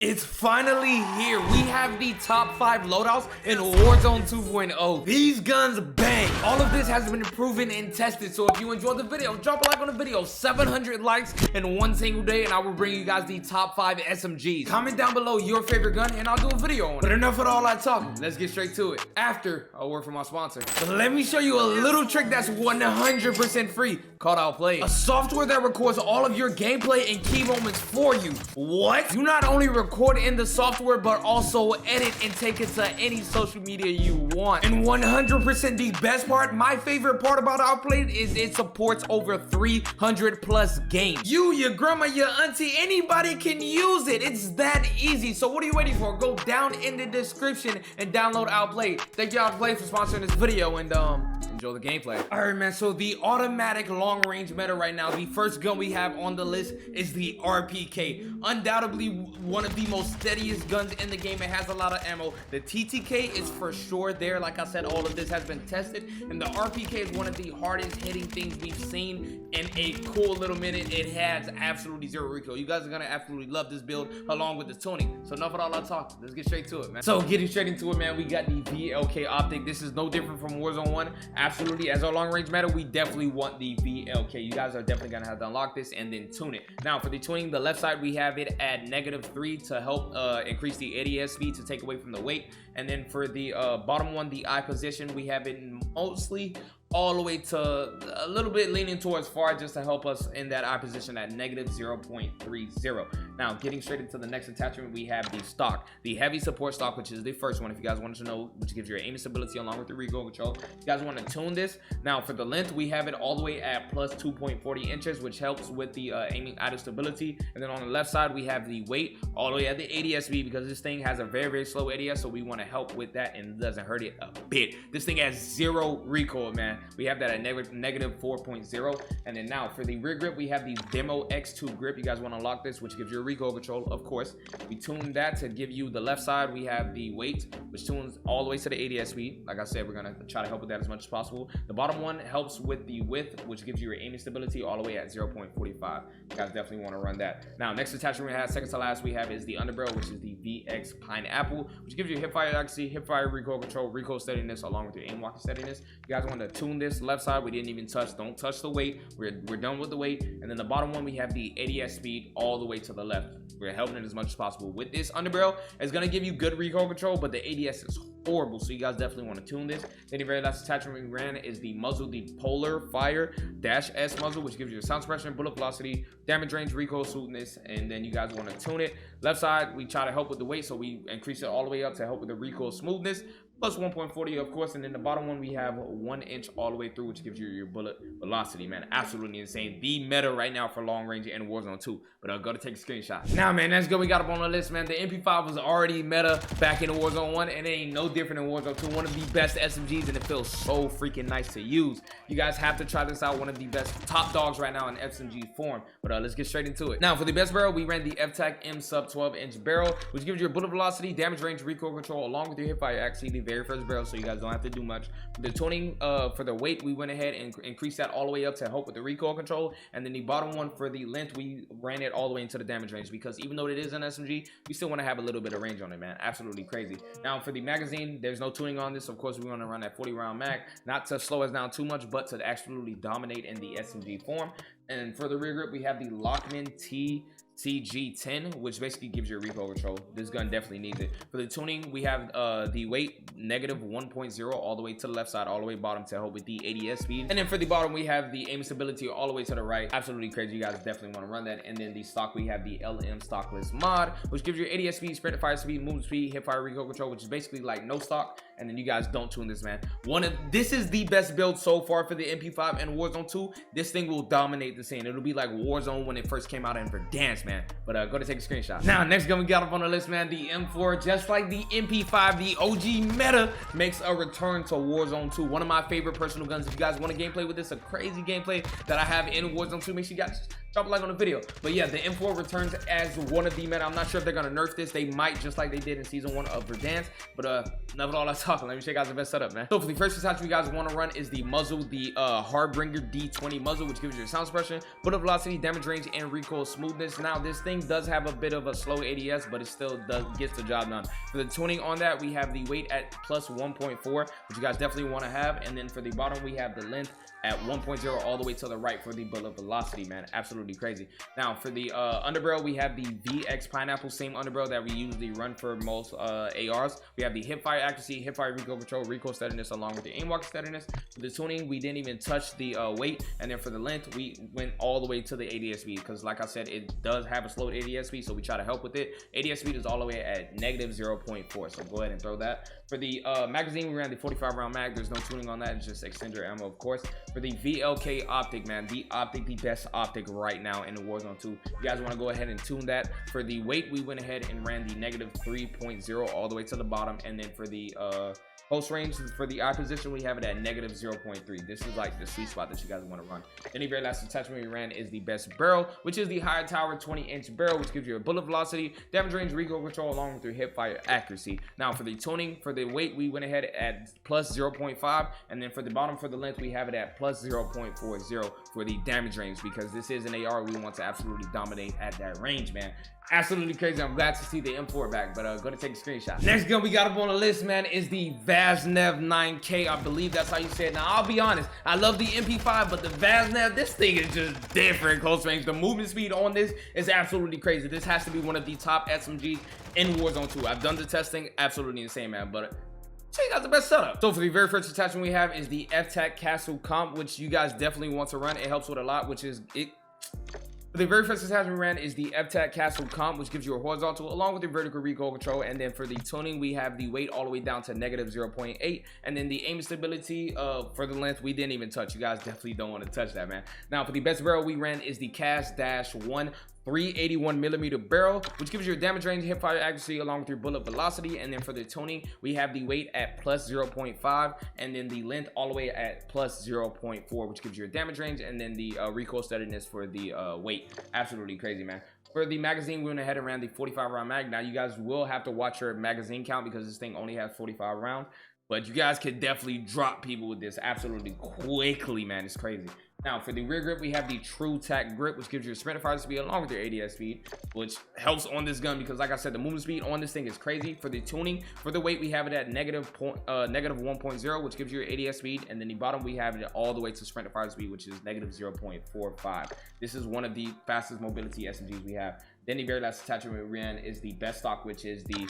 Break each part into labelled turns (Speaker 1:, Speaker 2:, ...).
Speaker 1: It's finally here. We have the top 5 loadouts in Warzone 2.0. These guns bang. All of this has been proven and tested. So if you enjoyed the video, drop a like on the video. 700 likes in one single day and I will bring you guys the top 5 SMGs. Comment down below your favorite gun and I'll do a video on it. But enough of all that talking. Let's get straight to it. After a word from my sponsor. So let me show you a little trick that's 100% free called Outplay. A software that records all of your gameplay and key moments for you. What? You not only record in the software but also edit and take it to any social media you want. And 100% the best part, my favorite part about Outplay is it supports over 300 plus games. You, your grandma, your auntie, anybody can use it. It's that easy. So what are you waiting for? Go down in the description and download Outplay. Thank you Outplay for sponsoring this video and enjoy the gameplay. All right, man, so the automatic long range meta right now, the first gun we have on the list is the RPK. Undoubtedly one of the most steadiest guns in the game. It has a lot of ammo. The TTK is for sure there. Like I said, all of this has been tested, and the RPK is one of the hardest hitting things we've seen in a cool little minute. It has absolutely zero recoil. You guys are gonna absolutely love this build along with the tuning. So enough of all that talk. Let's get straight to it, man. So getting straight into it, man, we got the VLK optic. This is no different from Warzone 1. Absolutely, as our long range meta, we definitely want the VLK. You guys are definitely gonna have to unlock this and then tune it. Now for the tuning, the left side we have it at -3 to help increase the ADS speed to take away from the weight, and then for the bottom one, the eye position, we have it mostly all the way to a little bit leaning towards far, just to help us in that eye position at -0.30. Now getting straight into the next attachment, we have the stock, the heavy support stock, which is the first one if you guys wanted to know, which gives you your aiming stability along with the recoil control. You guys want to tune this. Now for the length, we have it all the way at +2.40 inches, which helps with the aiming idle stability. And then on the left side, we have the weight all the way at the ADS speed, because this thing has a very slow ADS, so we want to help with that and it doesn't hurt it a bit. This thing has zero recoil, man. We have that at -4.0. And then now for the rear grip, we have the Demo X2 grip. You guys want to unlock this, which gives you a recoil control, of course. We tune that to give you the left side. We have the weight, which tunes all the way to the ADS speed. Like I said, we're gonna try to help with that as much as possible. The bottom one helps with the width, which gives you your aiming stability all the way at 0.45. You guys definitely want to run that. Now next attachment we have, second to last, we have is the underbarrel, which is the VX Pineapple, which gives you hip fire accuracy, hip fire recoil control, recoil steadiness, along with your aim walking steadiness. You guys want to tune this. Left side we didn't even touch. Don't touch the weight. We're done with the weight. And then the bottom one, we have the ADS speed all the way to the left. We're helping it as much as possible with this underbarrel. It's going to give you good recoil control, but the ADS is horrible, so you guys definitely want to tune this. Then the very last attachment we ran is the muzzle, the Polar Fire -S muzzle, which gives you a sound suppression, bullet velocity, damage range, recoil smoothness, and then you guys want to tune it. Left side, we try to help with the weight, so we increase it all the way up to help with the recoil smoothness, plus 1.40 of course. And then the bottom one, we have 1 inch all the way through, which gives you your bullet velocity, man. Absolutely insane. The meta right now for long range in Warzone 2. But I'll go to take a screenshot. Now, man, that's good. We got up on the list, man. The MP5 was already meta back in Warzone 1, and it ain't no different in Warzone 2. One of the best SMGs, and it feels so freaking nice to use. You guys have to try this out. One of the best top dogs right now in SMG form. But let's get straight into it. Now, for the best barrel, we ran the FTAC M sub 12-inch barrel, which gives you your bullet velocity, damage range, recoil control, along with your hip fire accuracy, the very first barrel, so you guys don't have to do much. The tuning for the weight, we went ahead and increased that all the way up to help with the recoil control. And then the bottom one for the length, we ran it all the way into the damage range, because even though it is an SMG, we still want to have a little bit of range on it, man. Absolutely crazy. Now for the magazine, there's no tuning on this. Of course, we want to run that 40 round mag, not to slow us down too much, but to absolutely dominate in the SMG form. And for the rear grip, we have the Lockman TCG10, which basically gives you a recoil control. This gun definitely needs it. For the tuning, we have the weight -1.0 all the way to the left side, all the way bottom to help with the ADS speed. And then for the bottom, we have the aim stability all the way to the right. Absolutely crazy. You guys definitely want to run that. And then the stock, we have the LM Stockless mod, which gives you ADS speed, sprint fire speed, movement speed, hip fire recoil control, which is basically like no stock. And then you guys don't tune this, man. This is the best build so far for the MP5 and Warzone 2. This thing will dominate the scene. It'll be like Warzone when it first came out in Verdansk, man. But go to take a screenshot. Now, next gun we got up on the list, man, the M4. Just like the MP5, the OG meta makes a return to Warzone 2. One of my favorite personal guns. If you guys want a gameplay with this, a crazy gameplay that I have in Warzone 2, make sure you guys drop a like on the video. But yeah, the M4 returns as one of the meta. I'm not sure if they're gonna nerf this. They might, just like they did in season 1 of Verdansk. But enough of all that talking. Let me show you guys the best setup, man. So for the first attachment you guys want to run is the muzzle, the Harbinger D20 muzzle, which gives you a sound suppression, bullet velocity, damage range, and recoil smoothness. Now this thing does have a bit of a slow ADS, but it still gets the job done. For the tuning on that, we have the weight at plus 1.4, which you guys definitely want to have. And then for the bottom, we have the length at 1.0 all the way to the right for the bullet velocity, man. Absolutely crazy. Now for the underbarrel, we have the VX Pineapple, same underbarrel that we usually run for most ARs. We have the hip fire accuracy, hip fire recoil control, recoil steadiness, along with the aim walk steadiness. For the tuning, we didn't even touch the weight. And then for the length, we went all the way to the ADS speed, because like I said, it does have a slow ADS speed, so we try to help with it. ADS speed is all the way at negative 0.4, so go ahead and throw that. For the magazine, we ran the 45 round mag. There's no tuning on that, it's just extend your ammo, of course. For the VLK optic, man, the best optic right now in the Warzone 2. You guys want to go ahead and tune that. For the weight, we went ahead and ran the negative 3.0 all the way to the bottom. And then for the post range, for the eye position, we have it at negative 0.3. This is like the sweet spot that you guys want to run. Any very last attachment we ran is the best barrel, which is the HIGHTOWER 20-inch barrel, which gives you a bullet velocity, damage range, recoil control, along with your hip fire accuracy. Now for the tuning, for the weight, we went ahead at plus 0.5, and then for the bottom, for the length, we have it at plus 0.40 for the damage range, because this is an AR. We want to absolutely dominate at that range, man. Absolutely crazy. I'm glad to see the M4 back, but go to take a screenshot. Next gun we got up on the list, man, is the Vaznev 9K. I believe that's how you say it. Now, I'll be honest, I love the MP5, but the Vaznev, this thing is just different close range. The movement speed on this is absolutely crazy. This has to be one of the top SMGs in Warzone 2. I've done the testing, absolutely insane, man, but so you guys the best setup. So for the very first attachment we have is the FTAC Castle Comp, which you guys definitely want to run. It helps with a lot, which is it. The very first attachment we ran is the FTAC Castle Comp, which gives you a horizontal along with the vertical recoil control. And then for the tuning, we have the weight all the way down to negative 0.8. And then the aim stability for the length, we didn't even touch. You guys definitely don't want to touch that, man. Now for the best barrel we ran is the CAS-1 381mm barrel, which gives you a damage range, hip fire accuracy, along with your bullet velocity. And then for the tuning, we have the weight at plus 0.5, and then the length all the way at plus 0.4, which gives you a damage range, and then the recoil steadiness for the weight. Absolutely crazy, man. For the magazine, we went ahead and ran the 45 round mag. Now you guys will have to watch your magazine count, because this thing only has 45 rounds, but you guys can definitely drop people with this absolutely quickly, man. It's crazy. Now for the rear grip, we have the TRUE-TAC grip, which gives you a sprint fire speed along with your ADS speed, which helps on this gun, because like I said, the movement speed on this thing is crazy. For the tuning, for the weight, we have it at negative 1.0, which gives you your ADS speed. And then the bottom, we have it all the way to sprint fire speed, which is negative 0.45. This is one of the fastest mobility SMGs we have. Then the very last attachment we ran is the best stock, which is the,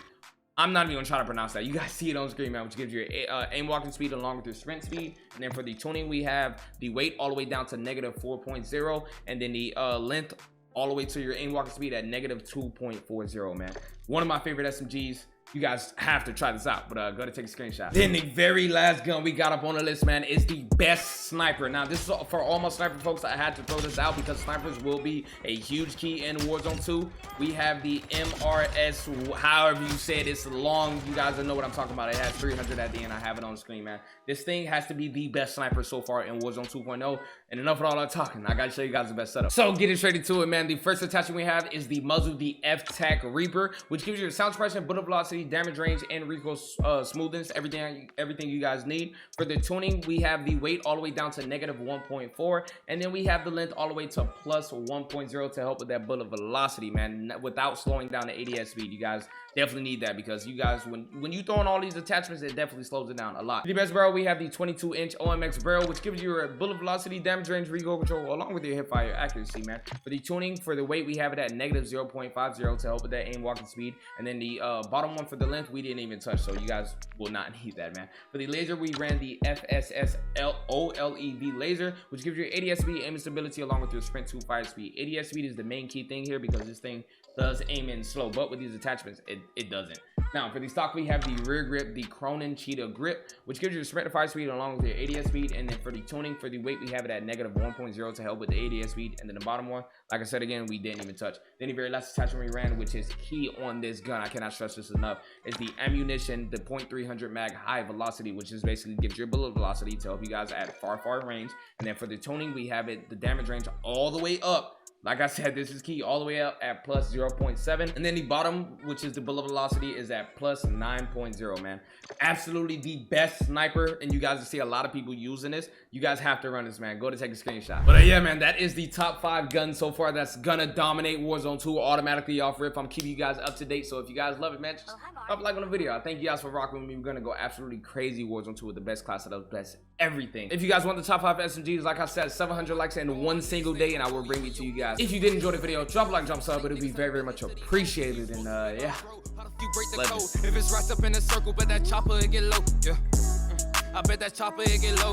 Speaker 1: I'm not even gonna try to pronounce that. You guys see it on screen, man, which gives you your aim walking speed along with your sprint speed. And then for the tuning, we have the weight all the way down to negative 4.0, and then the length all the way to your aim walking speed at negative 2.40, man. One of my favorite SMGs. You guys have to try this out, but go to take a screenshot. Then the very last gun we got up on the list, man, is the best sniper. Now this is for all my sniper folks. I had to throw this out because snipers will be a huge key in Warzone 2. We have the MRS, however you say it. It's long. You guys know what I'm talking about. It has 300 at the end. I have it on the screen, man. This thing has to be the best sniper so far in Warzone 2.0. And enough of all that talking. I gotta show you guys the best setup. So getting straight into it, man. The first attachment we have is the muzzle, the FTAC Reaper, which gives you the sound suppression, bullet velocity, damage range, and recoil smoothness. Everything you guys need. For the tuning, we have the weight all the way down to negative 1.4, and then we have the length all the way to plus 1.0 to help with that bullet velocity, man, without slowing down the ADS speed. You guys definitely need that, because you guys, when you throw in all these attachments, it definitely slows it down a lot. For the best barrel, we have the 22-inch OMX barrel, which gives you a bullet velocity, damage range, recoil control, along with your hip fire accuracy, man. For the tuning, for the weight, we have it at negative 0.50 to help with that aim walking speed. And then the bottom one for the length, we didn't even touch, so you guys will not need that, man. For the laser, we ran the FSS OLED laser, which gives you ADS speed, aim stability, along with your sprint 2 fire speed. ADS speed is the main key thing here, because this thing does aim in slow, but with these attachments, it doesn't. Now for the stock, we have the rear grip, the CRONEN CHEETAH grip, which gives you a sprint fire speed along with your ADS speed. And then for the tuning, for the weight, we have it at negative 1.0 to help with the ADS speed. And then the bottom one, like I said again, we didn't even touch. Then the very last attachment we ran, which is key on this gun, I cannot stress this enough, is the ammunition, the .300 mag high velocity, which is basically gives your bullet velocity to help you guys at far range. And then for the tuning, we have it the damage range all the way up Like I said, this is key all the way up at plus 0.7. And then the bottom, which is the bullet velocity, is at plus 9.0, man. Absolutely the best sniper. And you guys will see a lot of people using this. You guys have to run this, man. Go to take a screenshot. But yeah, man, that is the top 5 guns so far that's gonna dominate Warzone 2 automatically off rip. I'm keeping you guys up to date. So if you guys love it, man, just drop a like on the video. I thank you guys for rocking with me. We're gonna go absolutely crazy Warzone 2 with the best class of the best everything. If you guys want the top 5 SMGs, like I said, 700 likes in one single day, and I will bring it to you guys. If you did enjoy the video, drop a like, drop a sub, but it'd be very, very much appreciated. And yeah,
Speaker 2: if it's right up in a circle, but that chopper it get low. Yeah, I bet that chopper it get low.